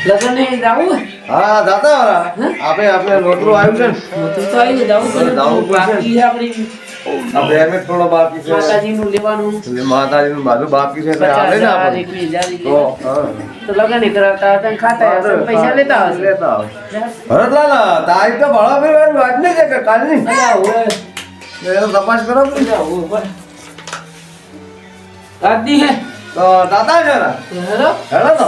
લગન ને જાવું હા દાદા આપણે નોતરું આવ્યું છે ને તો આવી જાવું પડે જાવું પડશે. બાકી છે આપણી આપણે એમ જ થોડો બાકી છે માતાજીનું લેવાનું એટલે માતાજીનું બાજુ બાકી છે એટલે આવે ને 50,000 આપણે 21,000 તો હા. તો લગન એ કરાવતા હતા અને ખાતા હશે અને પૈસા લેતા હશે લેતા આવે. ભરતલાલ તારીખ તો ભાડા ભાઈ વાત નહીં છે કે કાલની અલ્યા ઓય એ તો તપાસ કરો ને. અલ્યા ઓય આદિ હે તો દાદા છે ને હેલો હેલો તો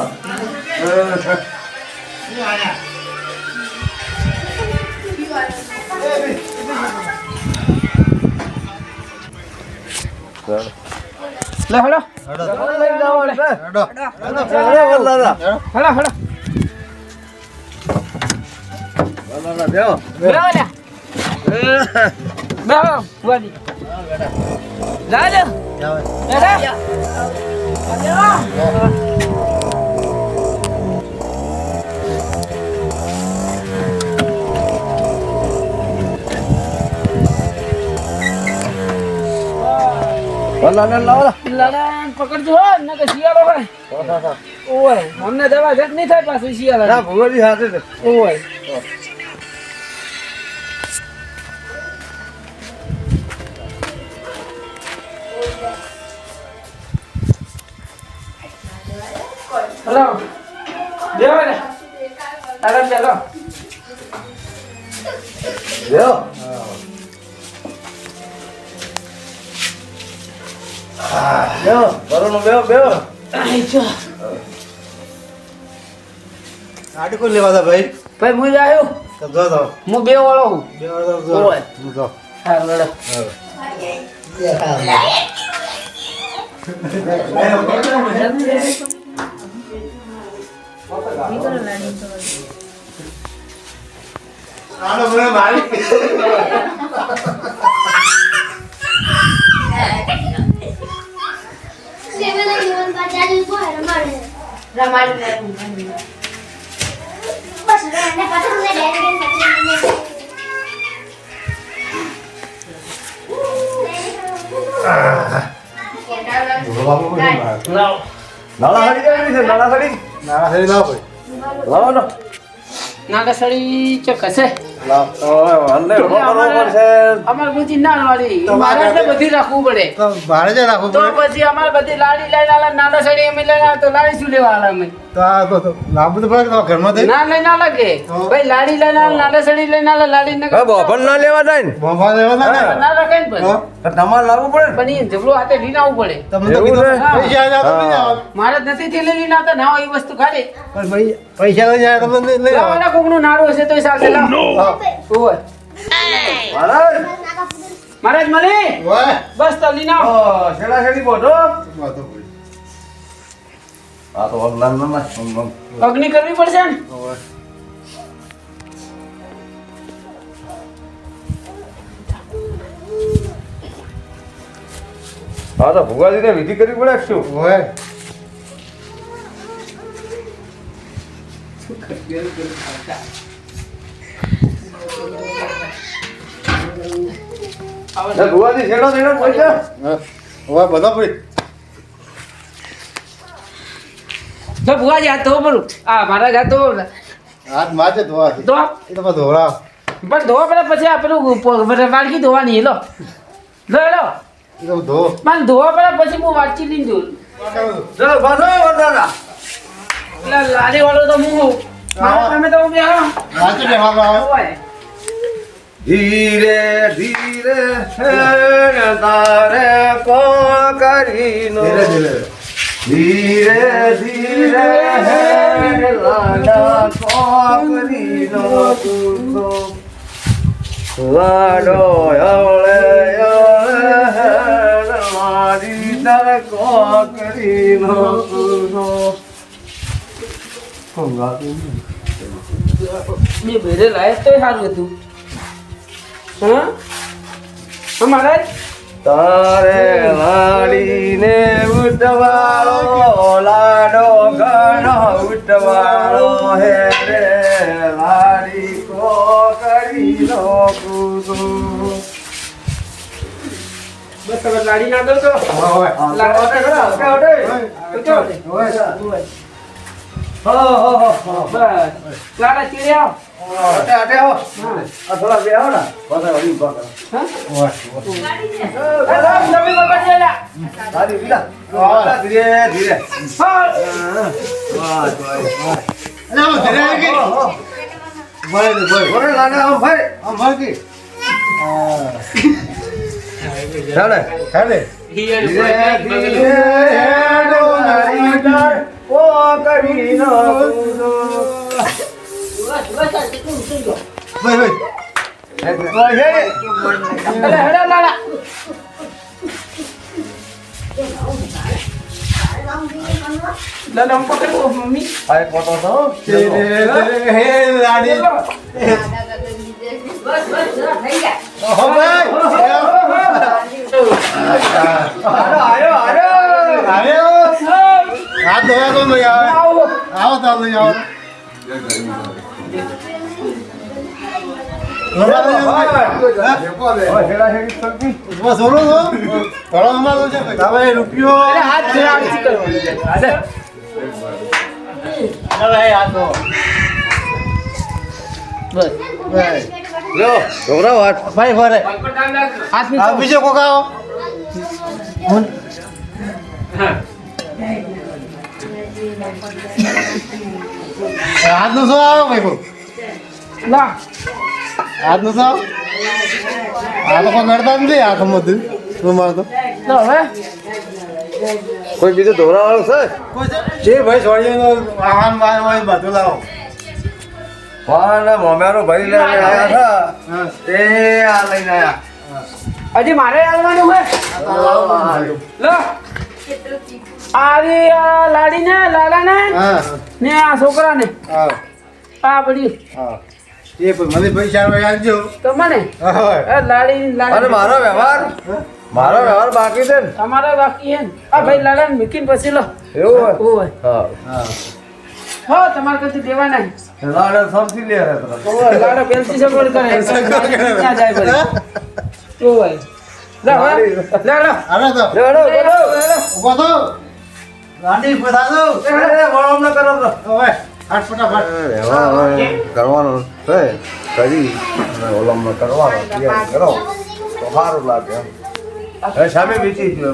લે હેલો લઈ જાઓ લે. હેલો, વરદાદા. હેલો હેલો વરદાદા, બેહો. બેહો લ્યા બેહો વાડી લાજો બેહો વરદાદા લાવો લા. લાલા પકડજો હો ને કે શિયાળો હોય ઓય અમને દવા ઘટ નહીં થાય પાછું શિયાળો ના, ભુવાજી સાથે છે. ઓય હલો દેવો ને આરામ ચાલો બેહો. બેહો, વરુણ બેહો, બેહો. આડી કોઈ લેવા હતા ભાઈ ભાઈ હું જ આવ્યો તો જો તો હું બે વાળો હું બે વાર તો જો ઓય. જો હા લડો આનો મને મારી બાપુ કોઈ માર નાળા હરી કેવી છે? નાળા હરી? ના હરી ના ભાઈ લાવો ને. નાગસળી ચોક હશે લાવો. તો હવે વાંધો નહીં. રોકડો પડશે. અમારે બધી નાળ વાળી તો મારે મારે એટલે બધી રાખવું પડે તો ભાડે જ રાખવું તો પડે પછી અમારે બધી લાડી લઈને આલા નાગસળી અમે લઈને આલા તો લાડી શું લેવા આલા અમે તો આ તો લાંબુ તો પડે તમારા ઘરમાં થઈ ના લઈને આલા કે તો? ભાઈ લાડી લઈને આલા નાગસળી લઈને આલા લાડી ને હવે બોફણ ના લેવા જાય ને. બોમ્બા લેવા ના ના રાખે ને તો પણ તો તમારે લાવવું પડે ને. પણ એ ઝબલું હાથે લઈને આવવું પડે તમને તો એવું કીધું છે? પૈસા આયા તો લઈ જાઓ મારે જ નથી થી લઈને આવતા ના હોય એ વસ્તુ ખાલી પણ ભાઈ પૈસા લઈ જાય તમને લઈ લાવો જાઓ ને કોકનું નાડું હશે તો ચાલશે લાવો ઓય મહારાજ. મહારાજ મળી ઓય બસ તો લઈને આવો શેડા શેડી બોધો. વાતો ભાઈ આ તો વરદાન ના નાખ. આમ, આમ. અગ્નિ કરવી પડશે ને ઓય હા તો ભુવાજીને વિધિ કરવી પડે કે શું? ઓય ને ભુવાજી શેડો દેડો પૈસા. ઓય બધા ભાઈ તો ભુવાજી હાથ ધોવો પડું આ મારા હાથ ધોવો હાથ માજે ધોવા છે ધો એ તો બધા ધોરા પણ ધોવા પડે પછી આ પેલું વાડકી ધોવાની લો લો એ તો ધો મને ધોવા પડે પછી હું વાટકી લઈને જોઉં ચલો બાંધો વરદાદા. એટલે લાડી વાળો તો હું મારા સામે તો હું બેહો વાંચી લે બાબા હોય ધીરે ધીરે હે તારે કો કરીનો ધીરે ધીરે ધીરે ધીરે હે લાડા કો કરીનો તુસો લાડો આવળે આવળે હે મારી તારે કો કરીનો તુસો મેં ભેરે લાયક તો સારું હતું હા હા મહારાજ તારે લાડીને ઉઠવાળો લાડો ઘણો ઉઠવાળો હે રે લાડી કો કરી લો કુસુમ. બસ હવે લાડી ના દો તો ઓય લાડો ઓટે, ઓટે, ઓટે. ઓટે. હો બસ લાડા ચીડે આવો અટે અટે હો હા આ થોડા બે આવો ને પાછા વળી ઉભા કરો હા ઓય નવી બગડ જેલા સારી બીજા આવા ધીરે ધીરે હા વાહ વાહ અરે આવો ધીરે આવી ગઈ ભાઈ ભાઈ ઓરે લાગે આમ ભાઈ આમ ભાગી ચાલે ચાલે ધીરે ધીરે હેડો નારી ડાળ ઓ કરી ન કૂદો ભાઈ ભાઈ અરે હેડો લાડા લાડા હું પકડ મમ્મી આ કોટો તો હે લાડી હો ભાઈ આયો આયો આ તો આ તો નહીં આવે આવો આવો તો નહીં આવો બસ ઓલો તો થોડો અમારો છે તમે રૂપિયો અરે હાથ છે આ ચીકલ અરે આ તો બસ લો છોકરા વાત ભાઈ ભરે હાથ આ બીજો કોક આવો હાથ નું શું આવો ભાઈ કોક લા હાથ નું શું આ તો કોઈ નડતા નથી હાથ બધું રૂમાલ તો લો હવે કોઈ બીજો ધોરા વાળો છે જે ભાઈ છોડીએ વાહન વાહન હોય બધું લાવો વાના મોમેરો ભાઈ લઈને આયા હતા તે આ લઈને આયા હજી મારે આવવાનું હે લો આરી આ લાડીને લાલાને હા ને આ છોકરાને હા આ બધી હા એ પણ મને પૈસા આવે આપજો તમને હા એ લાડી અને લાડી મારો વ્યવહાર બાકી છે ને તમારે બાકી હે ને આ ભાઈ લાલાને મૂકીને પછી લો એવું હોય ઓય હા હા હો તમારે કદી દેવા નહીં લાડે સમજી લે રે તને ઓય લાડો પેલથી સગવડ કરે ક્યાં જાય ભાઈ ઓય લા હવે લા લા અરે તો લેડો લેડો ઉભો તો ગાંડી પધા દો એ વળમ ન કરો તો હવે હાથ ફટાફટ કરવાનું છે કરી અને ઓલમ ન કરવાનો તૈયાર કરો તો સારું લાગે હવે સામે વેચી ગયો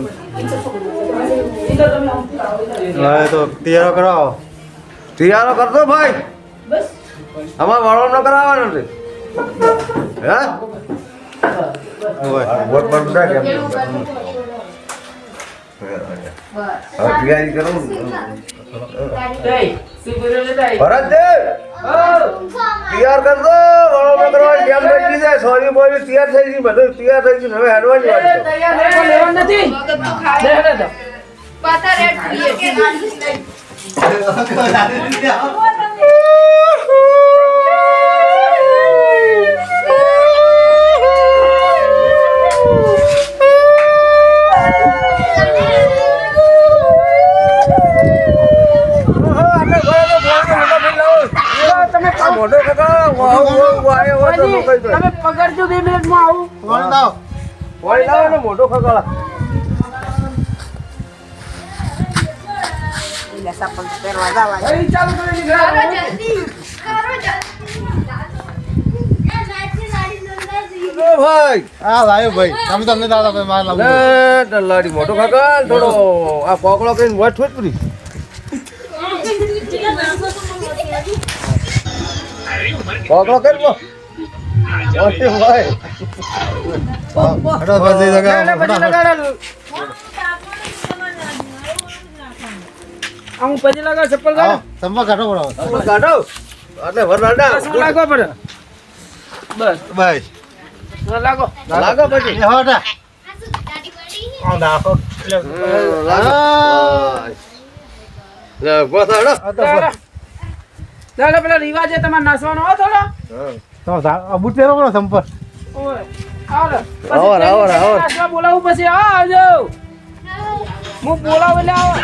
હવે તો તૈયાર કરાવો તૈયારો કરતો ભાઈ અમાર વળમ ન કરાવવાનો છે હે વોટ બંધ થાય કેમ હવે તૈયારી કરું ભરત દેવ તૈયાર કર દો વળો ન કરવા કેમ થઈ ગઈ છે સોરી બોરી તૈયાર થઈ ગઈ બધું તૈયાર થઈ ગયું હવે હેડવાની વાત છે તૈયાર લેવા નથી દે હેડો તો પાતા રેડ કરીએ કે તમે આ મોઢો કાકા વાયો હોય તો કઈ દો તમે પકડજો 2 મિનિટમાં આવું કોણ દાવ વાય લાવો ને મોઢો ખગાળા ભાઈ ચાલુ કરી કરો દીધા જલ્દી કરો જલ્દી ઓ ભાઈ આ લાયો ભાઈ તમે તમને દાદા ભાઈ માર લાવું લે દલાડી મોઢો ખગાળ થોડો આ પોકળો કઈને વટ વટ પડી પોકળો કરી લો ઓય ભાઈ હટો પછી જગા ફટાફટ હું પછી લગાવ ચપ્પલ આવો કાઢો સંપર્ક કાઢો બરાબર કાઢો એટલે વરનાડા લાગો પડે બસ ભાઈ લાગો લાગો પછી એ હોટા આ દાખો લાગો લે ગોથાડો દાદા પેલા રિવાજ છે તમારે નાસવાનો હો થોડો તો બુટ પહેરો બરો સંપર્ક ઓય આવો આવો, આવો, આવો. નાસવા બોલાવું પછી આવજો હું બોલાવું એટલે આવો